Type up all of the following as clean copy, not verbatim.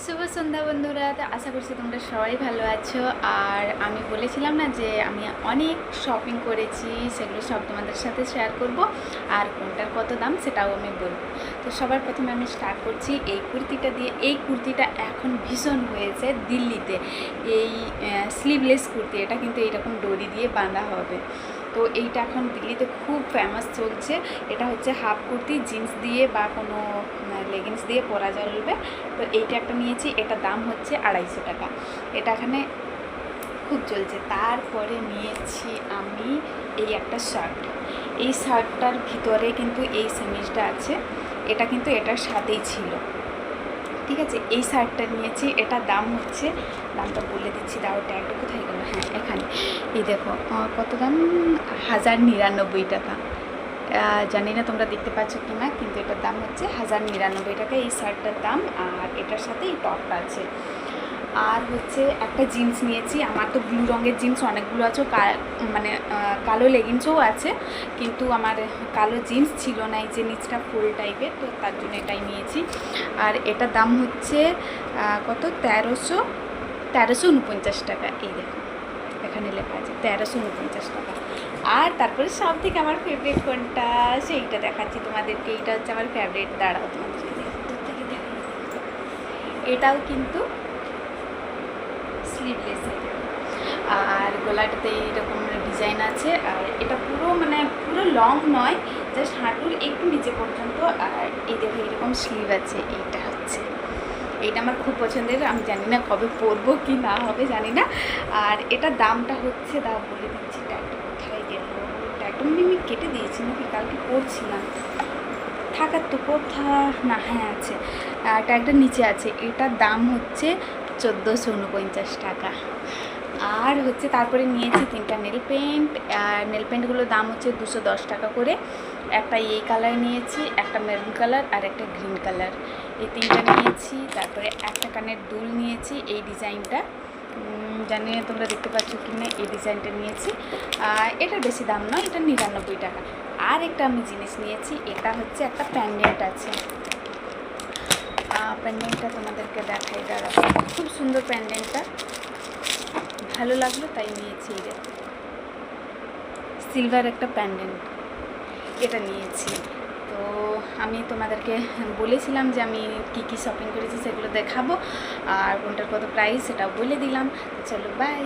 শুভ সন্ধ্যা বন্ধুরা। তো আশা করছি তোমরা সবাই ভালো আছো। আর আমি বলেছিলাম না যে আমি অনেক শপিং করেছি, সেগুলো সব তোমাদের সাথে শেয়ার করব, আর কোনটার কত দাম সেটাও আমি বলবো। তো সবার প্রথমে আমি স্টার্ট করছি এই কুর্তিটা দিয়ে। এই কুর্তিটা এখন ভীষণ হয়েছে দিল্লিতে, এই স্লিভলেস কুর্তি। এটা কিন্তু এইরকম দড়ি দিয়ে বাঁধা হবে। তো এইটা এখন দিল্লিতে খুব ফেমাস চলছে। এটা হচ্ছে হাফ কুর্তি, জিন্স দিয়ে বা কোনো লেগিংস দিয়ে পরা চলবে। তো এইটা একটা নিয়েছি, এটা দাম হচ্ছে 250 টাকা। এটা এখানে খুব চলছে। তারপরে নিয়েছি আমি এই একটা শার্ট। এই শার্টটার ভিতরে কিন্তু এই সামিজটা আছে, এটা কিন্তু এটার সাথেই ছিল, ঠিক আছে। এই শার্টটা নিয়েছি, এটা দাম হচ্ছে, দামটা বলে দিচ্ছি, দাও ট্যাগটা কোথায় গেল, হ্যাঁ এখানে। এই দেখো কত দাম, 1099 টাকা। জানি না তোমরা দেখতে পাচ্ছ কি না, কিন্তু এটার দাম হচ্ছে 1099 টাকা এই শার্টটার দাম। আর এটার সাথে এই টপটা আছে। আর হচ্ছে একটা জিন্স নিয়েছি। আমার তো ব্লু রঙের জিন্স অনেকগুলো আছে, মানে কালো লেগিংসও আছে, কিন্তু আমার কালো জিন্স ছিল না, এই যে নিচটা ফুল টাইপের, তো তার জন্য এটাই নিয়েছি। আর এটার দাম হচ্ছে কত, 1349 টাকা। এই দেখো এখানে লেখা আছে 1349 টাকা। আর তারপরে সব থেকে আমার ফেভারিট কোনটা সেইটা দেখাচ্ছি তোমাদেরকে। এইটা হচ্ছে আমার ফেভারিট, দাঁড়াও তোমাদের দূর থেকে দেখো। এটাও কিন্তু স্লিভলেস, আর গলাটাতে এইরকম ডিজাইন আছে। আর এটা পুরো মানে পুরো লং নয়, জাস্ট হাঁটুর একটু নিচে পর্যন্ত। আর এই দেখো এরকম স্লিভ আছে। এইটা হচ্ছে, এইটা আমার খুব পছন্দের। আমি জানি না কবে পরবো কি না হবে জানি না। আর এটার দামটা হচ্ছে, দাও বলে দিচ্ছি, ট্যাগটা কোথায় গেল, ট্যাগটা আমি কেটে দিয়েছি নাকি কালকে পরছিলাম, থাকার তো কোথা না, হ্যাঁ আছে, ট্যাগটা নিচে আছে। এটার দাম হচ্ছে 1449 টাকা। আর হচ্ছে তারপরে নিয়েছি 3টা নেল পেন্ট। আর নেল পেন্টগুলোর দাম হচ্ছে 210 টাকা করে। একটা এই কালার নিয়েছি, একটা মেরুন কালার, আর একটা গ্রিন কালার, এই 3টা নিয়েছি। তারপরে একটা কানের দুল নিয়েছি, এই ডিজাইনটা, জানি না তোমরা দেখতে পাচ্ছ কি না, এই ডিজাইনটা নিয়েছি। এটা বেশি দাম নয়, এটা 99 টাকা। আর একটা আমি জিনিস নিয়েছি, এটা হচ্ছে একটা প্যান্ডেন্ট আছে। প্যান্ডেন্টটা তোমাদেরকে দেখাই, দাঁড়া, খুব সুন্দর প্যান্ডেন্টটা, ভালো লাগলো তাই নিয়েছি। এই দেখো সিলভার একটা প্যান্ডেন্ট, এটা নিয়েছি। তো আমি তোমাদেরকে বলেছিলাম যে আমি কি কি শপিং করেছি সেগুলো দেখাবো, আর কোনটার কত প্রাইস সেটাও বলে দিলাম। তো চলো বাই।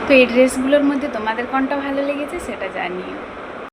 তো এই ড্রেসগুলোর মধ্যে তোমাদের কোনটা ভালো লেগেছে সেটা জানিও।